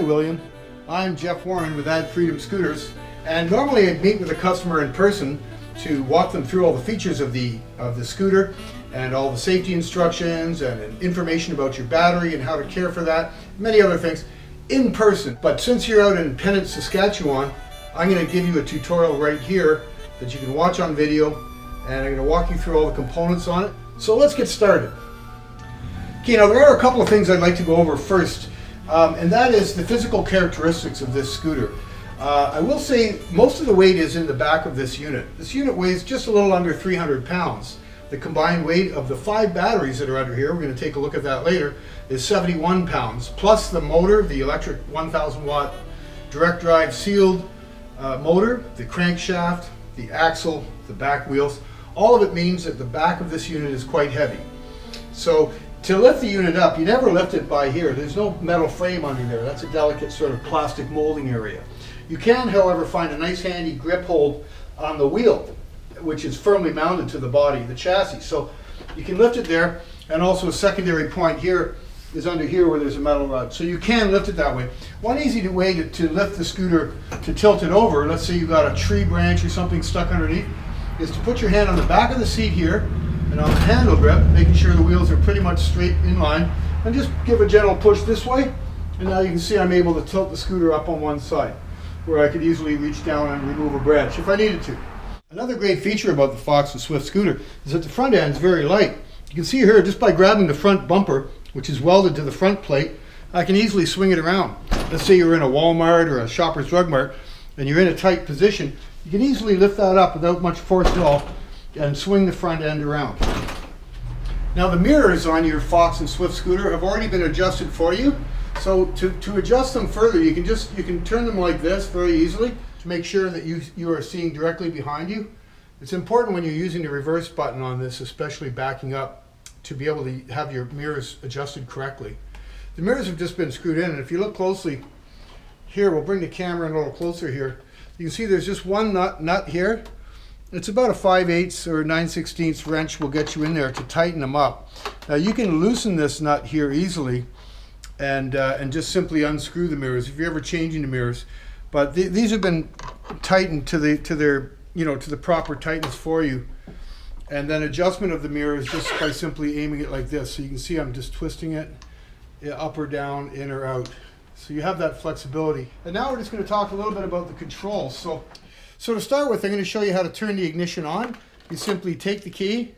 William. I'm Jeff Warren with Ad Freedom Scooters, and normally I'd meet with a customer in person to walk them through all the features of the scooter and all the safety instructions and information about your battery and how to care for that, many other things in person. But since you're out in Pennant, Saskatchewan, I'm going to give you a tutorial right here that you can watch on video, and I'm going to walk you through all the components on it. So let's get started. Okay, now there are a couple of things I'd like to go over first, and that is the physical characteristics of this scooter. I will say most of the weight is in the back of this unit. This unit weighs just a little under 300 pounds. The combined weight of the 5 batteries that are under here, we're going to take a look at that later, is 71 pounds, plus the motor, the electric 1000 watt direct drive sealed motor, the crankshaft, the axle, the back wheels. All of it means that the back of this unit is quite heavy. So to lift the unit up, you never lift it by here. There's no metal frame under there. That's a delicate sort of plastic molding area. You can, however, find a nice handy grip hold on the wheel, which is firmly mounted to the body, the chassis. So you can lift it there, and also a secondary point here is under here where there's a metal rod. So you can lift it that way. One easy way to lift the scooter, to tilt it over, let's say you've got a tree branch or something stuck underneath, is to put your hand on the back of the seat here, and on the handle grip, making sure the wheels are pretty much straight in line, and just give a gentle push this way, and now you can see I'm able to tilt the scooter up on one side, where I could easily reach down and remove a branch if I needed to. Another great feature about the Fox and Swift scooter is that the front end is very light. You can see here, just by grabbing the front bumper, which is welded to the front plate, I can easily swing it around. Let's say you're in a Walmart or a Shoppers Drug Mart, and you're in a tight position, you can easily lift that up without much force at all, and swing the front end around. Now the mirrors on your Fox and Swift scooter have already been adjusted for you. So to adjust them further, you can turn them like this very easily to make sure that you are seeing directly behind you. It's important when you're using the reverse button on this, especially backing up, to be able to have your mirrors adjusted correctly. The mirrors have just been screwed in, and if you look closely here, we'll bring the camera in a little closer here. You can see there's just one nut here. It's about a 5/8 or 9/16 wrench will get you in there to tighten them up. Now you can loosen this nut here easily and just simply unscrew the mirrors if you're ever changing the mirrors. But these have been tightened to the proper tightness for you. And then adjustment of the mirrors just by simply aiming it like this. So you can see I'm just twisting it up or down, in or out. So you have that flexibility. And now we're just going to talk a little bit about the controls. So to start with, I'm going to show you how to turn the ignition on. You simply take the key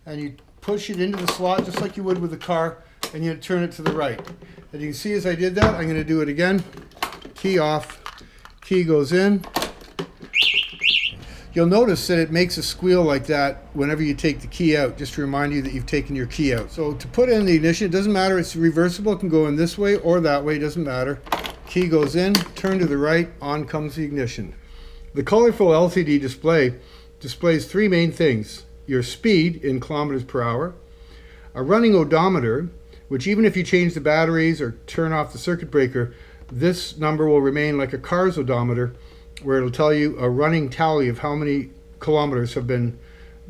and you push it into the slot just like you would with the car, and you turn it to the right. And you can see as I did that, I'm going to do it again. Key off, key goes in. You'll notice that it makes a squeal like that whenever you take the key out, just to remind you that you've taken your key out. So to put in the ignition, it doesn't matter, it's reversible, it can go in this way or that way, it doesn't matter. Key goes in, turn to the right, on comes the ignition. The colorful LCD display displays 3 main things: your speed in kilometers per hour, a running odometer, which even if you change the batteries or turn off the circuit breaker, this number will remain like a car's odometer, where it'll tell you a running tally of how many kilometers have been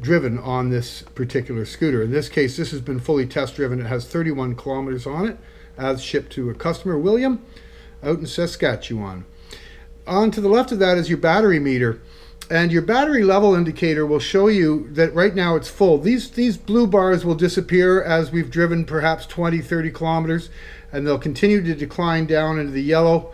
driven on this particular scooter. In this case, this has been fully test driven. It has 31 kilometers on it, as shipped to a customer, William, out in Saskatchewan. On to the left of that is your battery meter, and your battery level indicator will show you that right now it's full. These blue bars will disappear as we've driven perhaps 20-30 kilometers, and they'll continue to decline down into the yellow.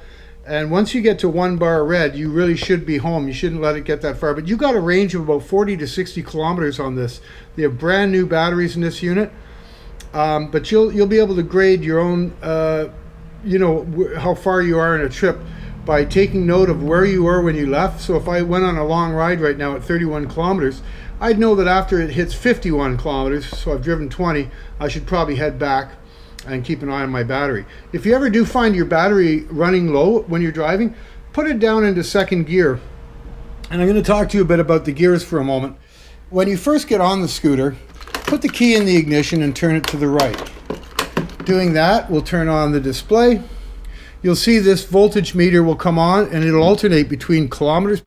And once you get to 1 bar red, you really should be home. You shouldn't let it get that far. But you've got a range of about 40 to 60 kilometers on this. They have brand new batteries in this unit, but you'll be able to grade your own, how far you are in a trip by taking note of where you were when you left. So if I went on a long ride right now at 31 kilometers, I'd know that after it hits 51 kilometers, so I've driven 20, I should probably head back and keep an eye on my battery. If you ever do find your battery running low when you're driving, put it down into second gear. And I'm going to talk to you a bit about the gears for a moment. When you first get on the scooter, put the key in the ignition and turn it to the right. Doing that will turn on the display. You'll see this voltage meter will come on, and it'll alternate between kilometers.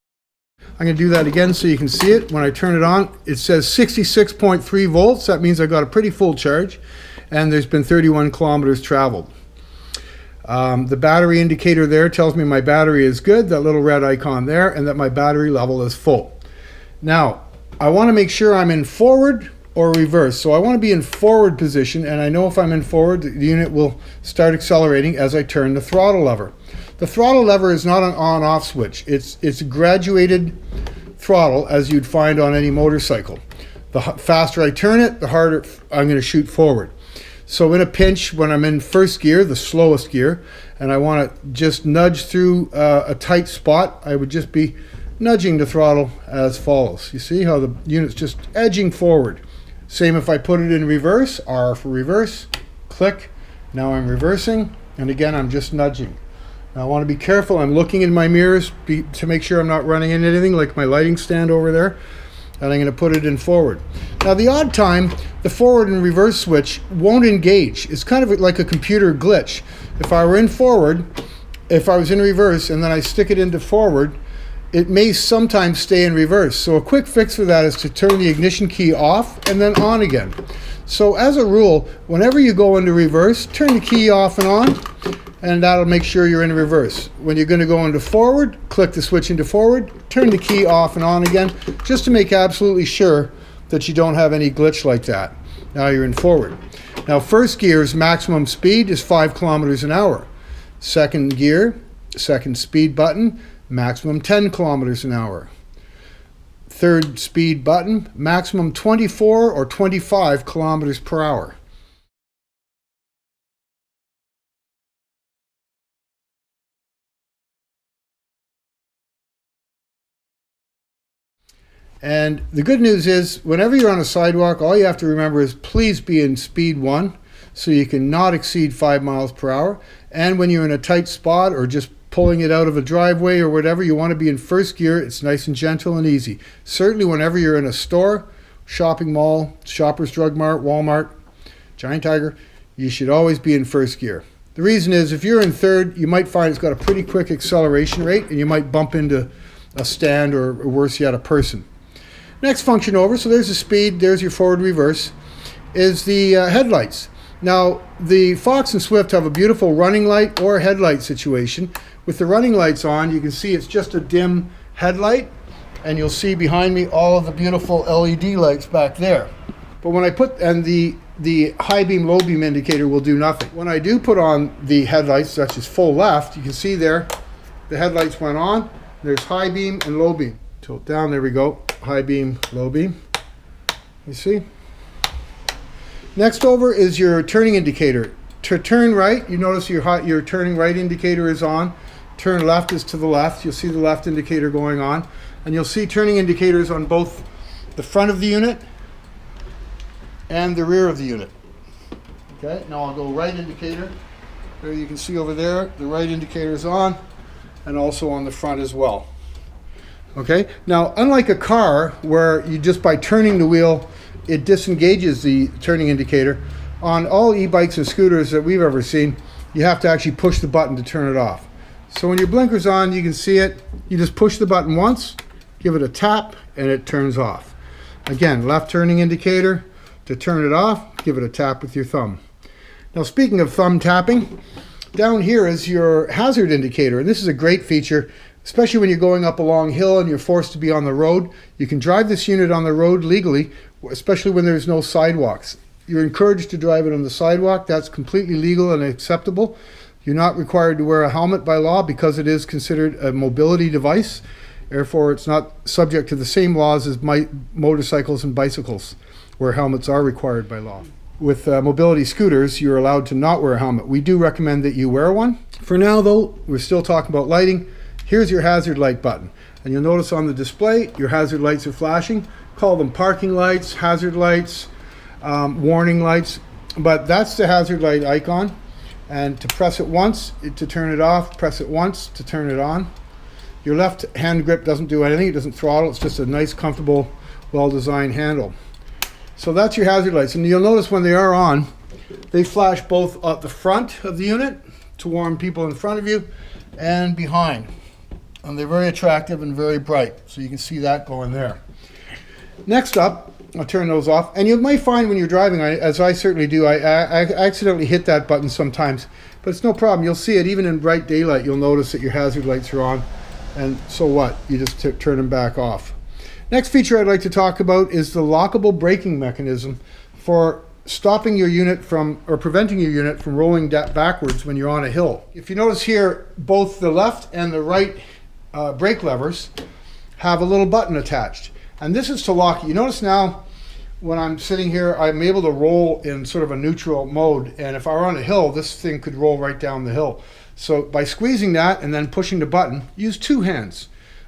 I'm going to do that again so you can see it. When I turn it on, it says 66.3 volts. That means I got a pretty full charge, and there's been 31 kilometers traveled. The battery indicator there tells me my battery is good, that little red icon there, and that my battery level is full. Now, I want to make sure I'm in forward or reverse. So I want to be in forward position, and I know if I'm in forward, the unit will start accelerating as I turn the throttle lever. The throttle lever is not an on-off switch. It's a graduated throttle as you'd find on any motorcycle. The faster I turn it, the harder I'm going to shoot forward. So in a pinch, when I'm in first gear, the slowest gear, and I want to just nudge through a tight spot, I would just be nudging the throttle as follows. You see how the unit's just edging forward. Same if I put it in reverse, R for reverse, click. Now I'm reversing, and again I'm just nudging. Now I want to be careful. I'm looking in my mirrors to make sure I'm not running into anything like my lighting stand over there. And I'm going to put it in forward. Now the odd time, the forward and reverse switch won't engage. It's kind of like a computer glitch. If I were in forward, if I was in reverse and then I stick it into forward, it may sometimes stay in reverse. So a quick fix for that is to turn the ignition key off and then on again. So as a rule, whenever you go into reverse, turn the key off and on, and that'll make sure you're in reverse. When you're going to go into forward, click the switch into forward, turn the key off and on again, just to make absolutely sure that you don't have any glitch like that. Now you're in forward. Now first gear's maximum speed is 5 kilometers an hour. Second gear, second speed button, maximum 10 kilometers an hour. Third speed button, maximum 24 or 25 kilometers per hour. And the good news is, whenever you're on a sidewalk, all you have to remember is please be in speed 1, so you can not exceed 5 miles per hour. And when you're in a tight spot or just pulling it out of a driveway or whatever, you want to be in first gear. It's nice and gentle and easy. Certainly whenever you're in a store, shopping mall, Shoppers Drug Mart, Walmart, Giant Tiger, you should always be in first gear. The reason is, if you're in third, you might find it's got a pretty quick acceleration rate and you might bump into a stand or worse yet, a person. Next function over, so there's the speed, there's your forward reverse, is the headlights. Now, the Fox and Swift have a beautiful running light or headlight situation. With the running lights on, you can see it's just a dim headlight, and you'll see behind me all of the beautiful LED lights back there. But when I put, and the high beam, low beam indicator will do nothing. When I do put on the headlights, such as full left, you can see there, the headlights went on. There's high beam and low beam. Tilt down, there we go. High beam, low beam. You see? Next over is your turning indicator. To turn right, you notice your turning right indicator is on. Turn left is to the left. You'll see the left indicator going on. And you'll see turning indicators on both the front of the unit and the rear of the unit. Okay, now I'll go right indicator. There you can see over there, the right indicator is on, and also on the front as well. Okay, now unlike a car where you just by turning the wheel, it disengages the turning indicator, on all e-bikes and scooters that we've ever seen, you have to actually push the button to turn it off. So when your blinker's on, you can see it. You just push the button once, give it a tap, and it turns off. Again, left turning indicator. To turn it off, give it a tap with your thumb. Now speaking of thumb tapping, down here is your hazard indicator. And this is a great feature, especially when you're going up a long hill and you're forced to be on the road. You can drive this unit on the road legally, especially when there's no sidewalks. You're encouraged to drive it on the sidewalk. That's completely legal and acceptable. You're not required to wear a helmet by law because it is considered a mobility device. Therefore, it's not subject to the same laws as motorcycles and bicycles, where helmets are required by law. With mobility scooters, you're allowed to not wear a helmet. We do recommend that you wear one. For now, though, we're still talking about lighting. Here's your hazard light button. And you'll notice on the display, your hazard lights are flashing. Call them parking lights, hazard lights, warning lights. But that's the hazard light icon. And to press it once, to turn it off, press it once to turn it on. Your left hand grip doesn't do anything. It doesn't throttle. It's just a nice, comfortable, well-designed handle. So that's your hazard lights. And you'll notice when they are on, they flash both at the front of the unit to warn people in front of you and behind. And they're very attractive and very bright. So you can see that going there. Next up I'll turn those off. And you might find when you're driving, as I certainly do, I accidentally hit that button sometimes. But it's no problem. You'll see it even in bright daylight. You'll notice that your hazard lights are on. And so what? You just turn them back off. Next feature I'd like to talk about is the lockable braking mechanism for stopping your unit from, or preventing your unit from rolling backwards when you're on a hill. If you notice here, both the left and the right brake levers have a little button attached. And this is to lock it. You notice now when I'm sitting here, I'm able to roll in sort of a neutral mode. And if I were on a hill, this thing could roll right down the hill. So by squeezing that and then pushing the button, use two hands.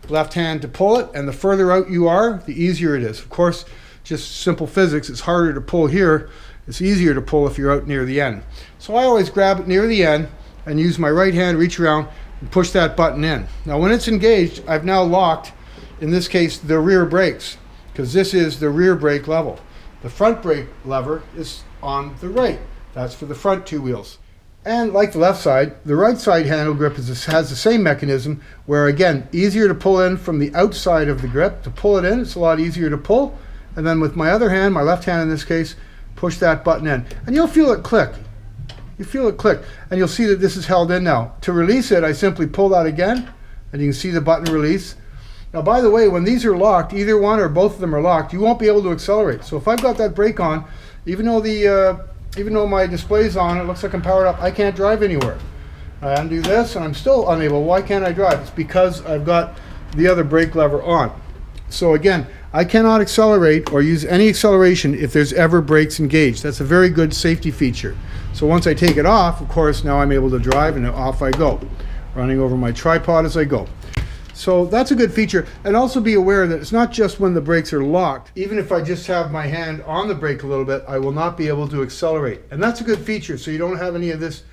Left hand to pull it, and the further out you are, the easier it is. Of course, just simple physics, it's harder to pull here. It's easier to pull if you're out near the end. So I always grab it near the end and use my right hand, reach around, and push that button in. Now when it's engaged, I've now locked, in this case, the rear brakes, because this is the rear brake level. The front brake lever is on the right. That's for the front two wheels. And like the left side, the right side handle grip has the same mechanism where, again, easier to pull in from the outside of the grip. To pull it in, it's a lot easier to pull. And then with my other hand, my left hand in this case, push that button in. And you'll feel it click. You feel it click. And you'll see that this is held in now. To release it, I simply pull that again, and you can see the button release. Now, by the way, when these are locked, either one or both of them are locked, you won't be able to accelerate. So if I've got that brake on, even though my display's on, it looks like I'm powered up, I can't drive anywhere. I undo this and I'm still unable. Why can't I drive? It's because I've got the other brake lever on. So again, I cannot accelerate or use any acceleration if there's ever brakes engaged. That's a very good safety feature. So once I take it off, of course, now I'm able to drive and off I go, running over my tripod as I go. So that's a good feature. And also be aware that it's not just when the brakes are locked. Even if I just have my hand on the brake a little bit, I will not be able to accelerate. And that's a good feature, so you don't have any of this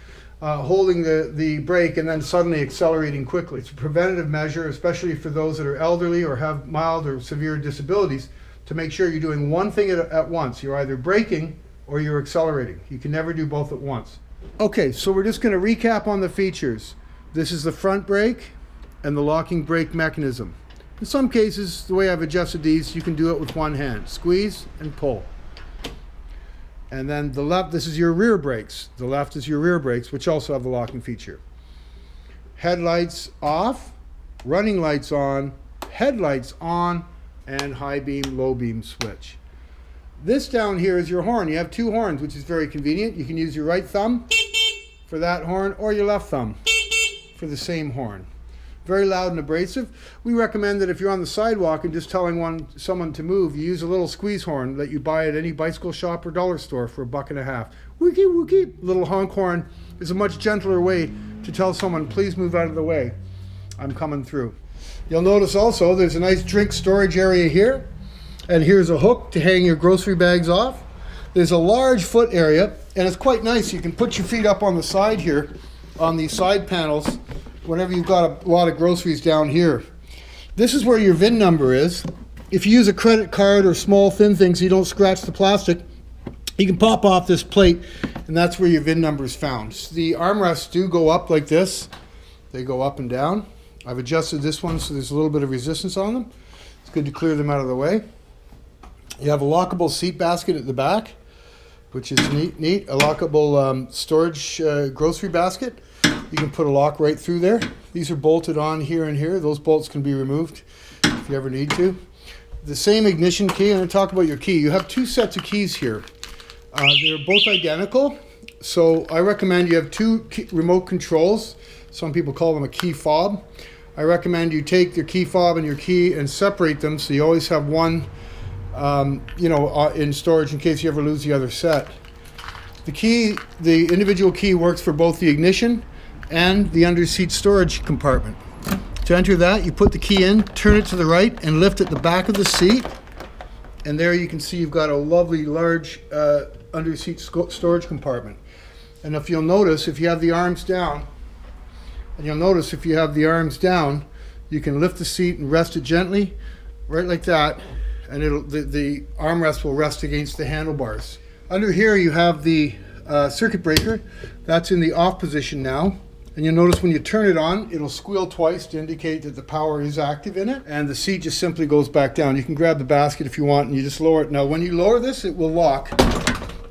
holding the brake and then suddenly accelerating quickly. It's a preventative measure, especially for those that are elderly or have mild or severe disabilities, to make sure you're doing one thing at once. You're either braking or you're accelerating. You can never do both at once. Okay, so we're just going to recap on the features. This is the front brake and the locking brake mechanism. In some cases, the way I've adjusted these, you can do it with one hand. Squeeze and pull. And then the left, this is your rear brakes. The left is your rear brakes, which also have the locking feature. Headlights off, running lights on, headlights on, and high beam, low beam switch. This down here is your horn. You have two horns, which is very convenient. You can use your right thumb for that horn or your left thumb for the same horn. Very loud and abrasive. We recommend that if you're on the sidewalk and just telling someone to move, you use a little squeeze horn that you buy at any bicycle shop or dollar store for $1.50. Wookie wookie. Little honk horn is a much gentler way to tell someone, please move out of the way. I'm coming through. You'll notice also there's a nice drink storage area here. And here's a hook to hang your grocery bags off. There's a large foot area, and it's quite nice. You can put your feet up on the side here, on these side panels, whenever you've got a lot of groceries down here. This is where your VIN number is. If you use a credit card or small thin thing so you don't scratch the plastic, you can pop off this plate, and that's where your VIN number is found. The armrests do go up like this. They go up and down. I've adjusted this one so there's a little bit of resistance on them. It's good to clear them out of the way. You have a lockable seat basket at the back, which is neat. A lockable storage grocery basket. You can put a lock right through there. These are bolted on here and here. Those bolts can be removed if you ever need to. The same ignition key. I'm going to talk about your key. You have two sets of keys here. They're both identical. So I recommend you have two remote controls. Some people call them a key fob. I recommend you take your key fob and your key and separate them so you always have one in storage in case you ever lose the other set. The individual key works for both the ignition and the under-seat storage compartment. To enter that, you put the key in, turn it to the right, and lift at the back of the seat. And there you can see you've got a lovely large under-seat storage compartment. And if you'll notice, if you have the arms down, you can lift the seat and rest it gently, right like that, and the armrest will rest against the handlebars. Under here you have the circuit breaker. That's in the off position now. And you'll notice when you turn it on, it'll squeal twice to indicate that the power is active in it. And the seat just simply goes back down. You can grab the basket if you want and you just lower it. Now when you lower this, it will lock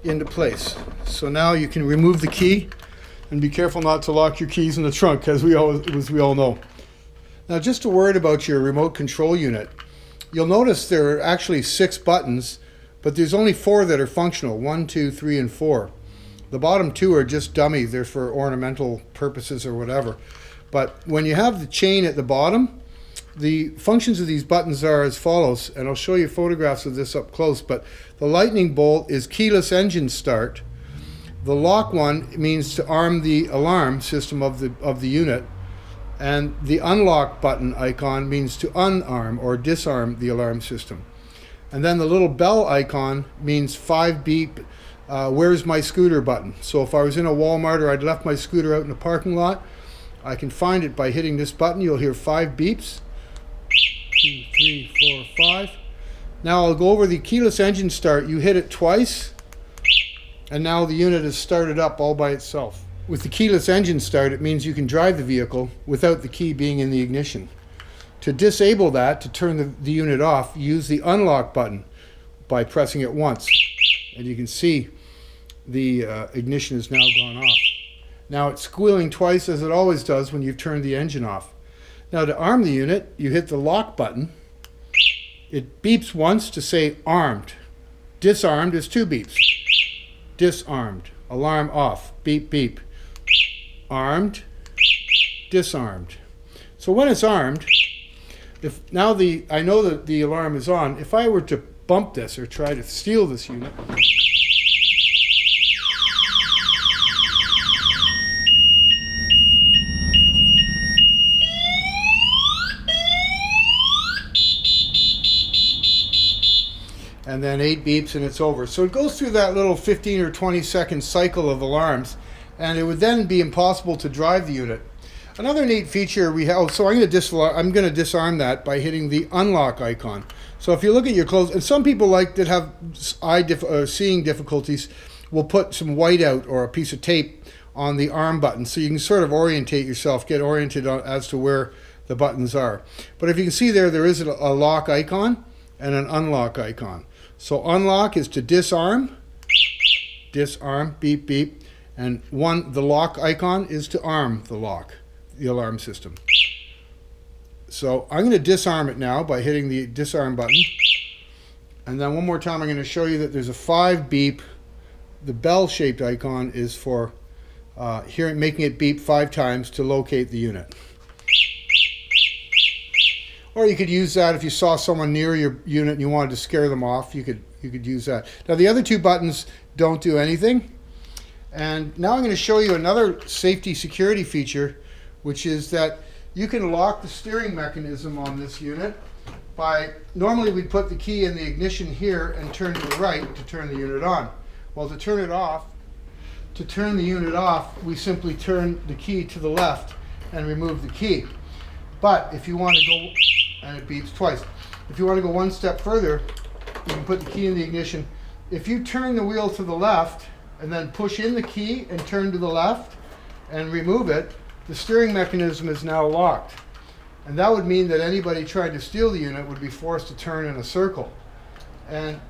into place. So now you can remove the key, and be careful not to lock your keys in the trunk, as we all know. Now just a word about your remote control unit. You'll notice there are actually 6 buttons, but there's only 4 that are functional, 1, 2, 3, and 4. The bottom 2 are just dummy. They're for ornamental purposes or whatever. But when you have the chain at the bottom, the functions of these buttons are as follows, and I'll show you photographs of this up close. But the lightning bolt is keyless engine start. The lock one means to arm the alarm system of the unit. And the unlock button icon means to unarm or disarm the alarm system. And then the little bell icon means 5 beep, where's my scooter button. So if I was in a Walmart or I'd left my scooter out in the parking lot, I can find it by hitting this button. You'll hear 5 beeps. 2, 3, 4, 5. Now I'll go over the keyless engine start. You hit it twice, and now the unit is started up all by itself. With the keyless engine start, it means you can drive the vehicle without the key being in the ignition. To disable that, to turn the unit off, use the unlock button by pressing it once. And you can see the ignition has now gone off. Now it's squealing twice, as it always does when you've turned the engine off. Now to arm the unit, you hit the lock button. It beeps once to say armed. Disarmed is 2 beeps. Disarmed. Alarm off. Beep, beep. Armed. Disarmed. So when it's armed, I know that the alarm is on. If I were to bump this or try to steal this unit, and then 8 beeps and it's over. So it goes through that little 15 or 20 second cycle of alarms, and it would then be impossible to drive the unit. Another neat feature we have, so I'm going to disarm that by hitting the unlock icon. So if you look at your clothes, and some people that have seeing difficulties will put some whiteout or a piece of tape on the arm button so you can sort of orientate yourself, get oriented as to where the buttons are. But if you can see there is a lock icon and an unlock icon. So unlock is to disarm, beep, beep, and the lock icon is to arm the alarm system. So I'm going to disarm it now by hitting the disarm button. And then one more time I'm going to show you that there's a 5 beep. The bell-shaped icon is for making it beep 5 times to locate the unit. Or you could use that if you saw someone near your unit and you wanted to scare them off, you could use that. Now the other 2 buttons don't do anything. And now I'm going to show you another safety security feature, which is that you can lock the steering mechanism on this unit by, normally we'd put the key in the ignition here and turn to the right to turn the unit on. Well, to turn the unit off, we simply turn the key to the left and remove the key. But if you want to go, and it beeps twice, if you want to go one step further, you can put the key in the ignition. If you turn the wheel to the left and then push in the key and turn to the left and remove it, the steering mechanism is now locked. And that would mean that anybody trying to steal the unit would be forced to turn in a circle. And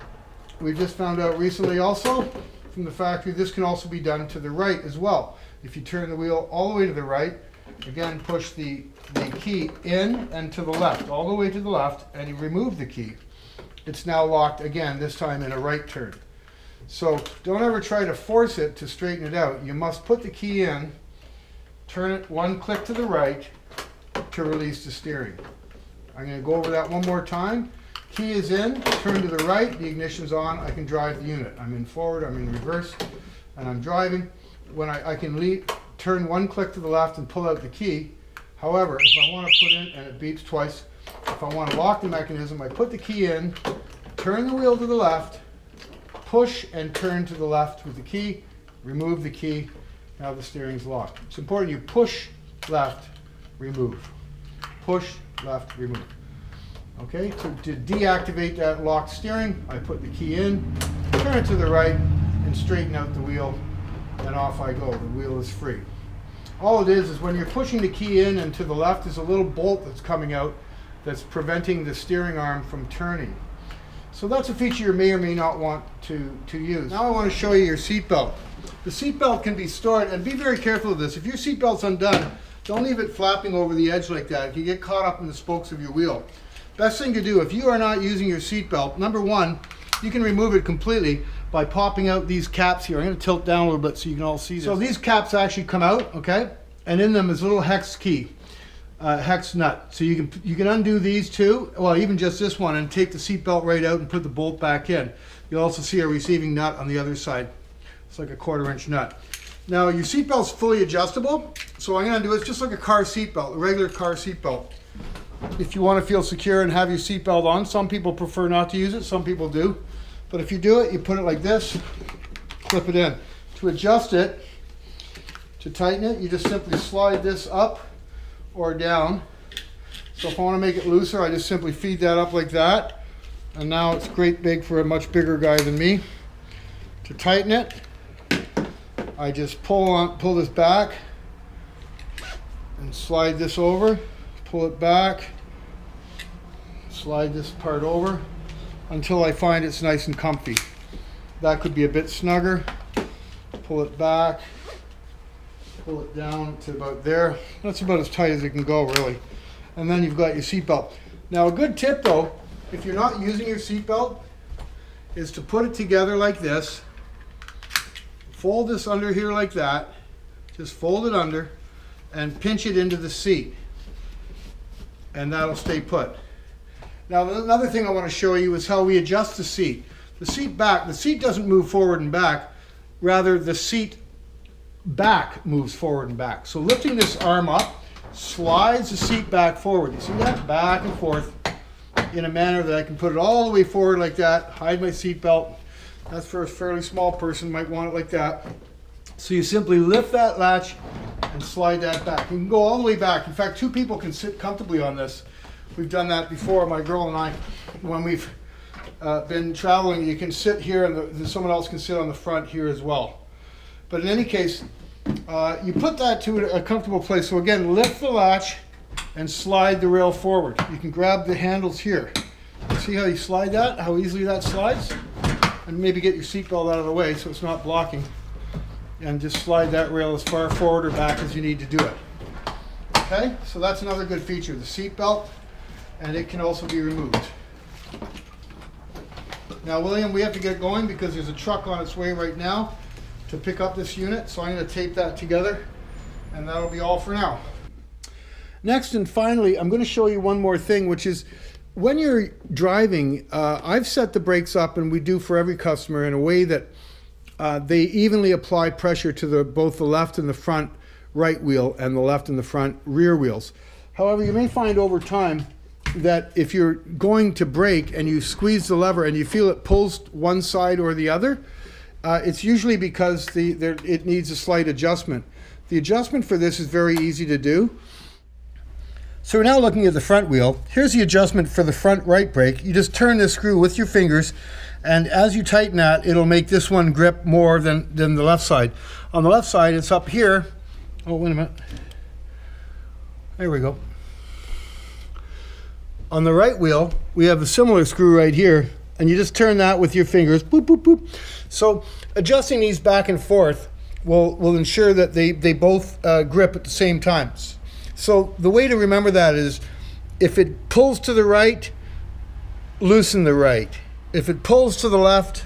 we just found out recently also from the factory this can also be done to the right as well. If you turn the wheel all the way to the right, again push the key in and to the left, all the way to the left, and you remove the key, it's now locked again, this time in a right turn. So don't ever try to force it to straighten it out. You must put the key in, turn it 1 click to the right to release the steering. I'm going to go over that one more time. Key is in, turn to the right, the ignition's on, I can drive the unit. I'm in forward, I'm in reverse, and I'm driving. When I can turn 1 click to the left and pull out the key. However, if I want to put in, and it beeps twice, if I want to lock the mechanism, I put the key in, turn the wheel to the left, push and turn to the left with the key, remove the key, now the steering's locked. It's important you push left, remove. Push left, remove. Okay, so to deactivate that locked steering, I put the key in, turn it to the right, and straighten out the wheel, and off I go. The wheel is free. All it is when you're pushing the key in and to the left is a little bolt that's coming out that's preventing the steering arm from turning. So that's a feature you may or may not want to use. Now I want to show you your seat belt. The seat belt can be stored, and be very careful of this. If your seat belt's undone, don't leave it flapping over the edge like that. You get caught up in the spokes of your wheel. Best thing to do, if you are not using your seat belt, number one, you can remove it completely by popping out these caps here. I'm going to tilt down a little bit so you can all see this. So these caps actually come out, okay? And in them is a little hex key, hex nut. So you can undo these two, well, even just this one, and take the seat belt right out and put the bolt back in. You'll also see a receiving nut on the other side. It's like a 1/4-inch nut. Now your seat belt's fully adjustable. So what I'm going to do is just like a car seat belt, a regular car seat belt. If you want to feel secure and have your seat belt on, some people prefer not to use it, some people do. But if you do it, you put it like this, clip it in. To adjust it, to tighten it, you just simply slide this up or down. So if I want to make it looser, I just simply feed that up like that. And now it's great big for a much bigger guy than me. To tighten it, I just pull this back and slide this over. Pull it back, slide this part over until I find it's nice and comfy. That could be a bit snugger. Pull it back, pull it down to about there. That's about as tight as it can go, really. And then you've got your seat belt. Now a good tip though, if you're not using your seat belt, is to put it together like this. Fold this under here like that. Just fold it under and pinch it into the seat. And that'll stay put. Now another thing I want to show you is how we adjust the seat. The seat doesn't move forward and back, rather the seat back moves forward and back. So lifting this arm up slides the seat back forward. You see that? Back and forth in a manner that I can put it all the way forward like that, hide my seat belt. That's for a fairly small person, might want it like that. So you simply lift that latch and slide that back. You can go all the way back. In fact, two people can sit comfortably on this. We've done that before, my girl and I, when we've been traveling. You can sit here and someone else can sit on the front here as well. But in any case, you put that to a comfortable place. So again, lift the latch and slide the rail forward. You can grab the handles here. See how you slide that, how easily that slides? And maybe get your seatbelt out of the way so it's not blocking. And just slide that rail as far forward or back as you need to do it. Okay, so that's another good feature, the seat belt, and it can also be removed. Now, William, we have to get going because there's a truck on its way right now to pick up this unit, so I'm going to tape that together, and that'll be all for now. Next and finally, I'm going to show you one more thing, which is when you're driving, I've set the brakes up, and we do for every customer, in a way that they evenly apply pressure to both the left and the front right wheel and the left and the front rear wheels. However, you may find over time that if you're going to brake and you squeeze the lever and you feel it pulls one side or the other, it's usually because it needs a slight adjustment. The adjustment for this is very easy to do. So we're now looking at the front wheel. Here's the adjustment for the front right brake. You just turn this screw with your fingers, and as you tighten that, it'll make this one grip more than the left side. On the left side, it's up here. Oh, wait a minute. There we go. On the right wheel, we have a similar screw right here, and you just turn that with your fingers. Boop, boop, boop. So adjusting these back and forth will ensure that they both grip at the same time. So the way to remember that is, if it pulls to the right, loosen the right. If it pulls to the left,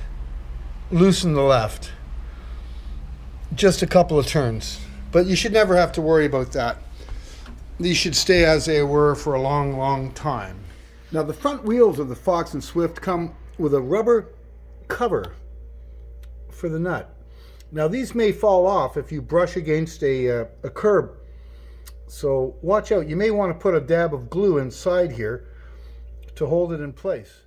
loosen the left. Just a couple of turns. But you should never have to worry about that. These should stay as they were for a long, long time. Now the front wheels of the Fox and Swift come with a rubber cover for the nut. Now these may fall off if you brush against a curb. So watch out. You may want to put a dab of glue inside here to hold it in place.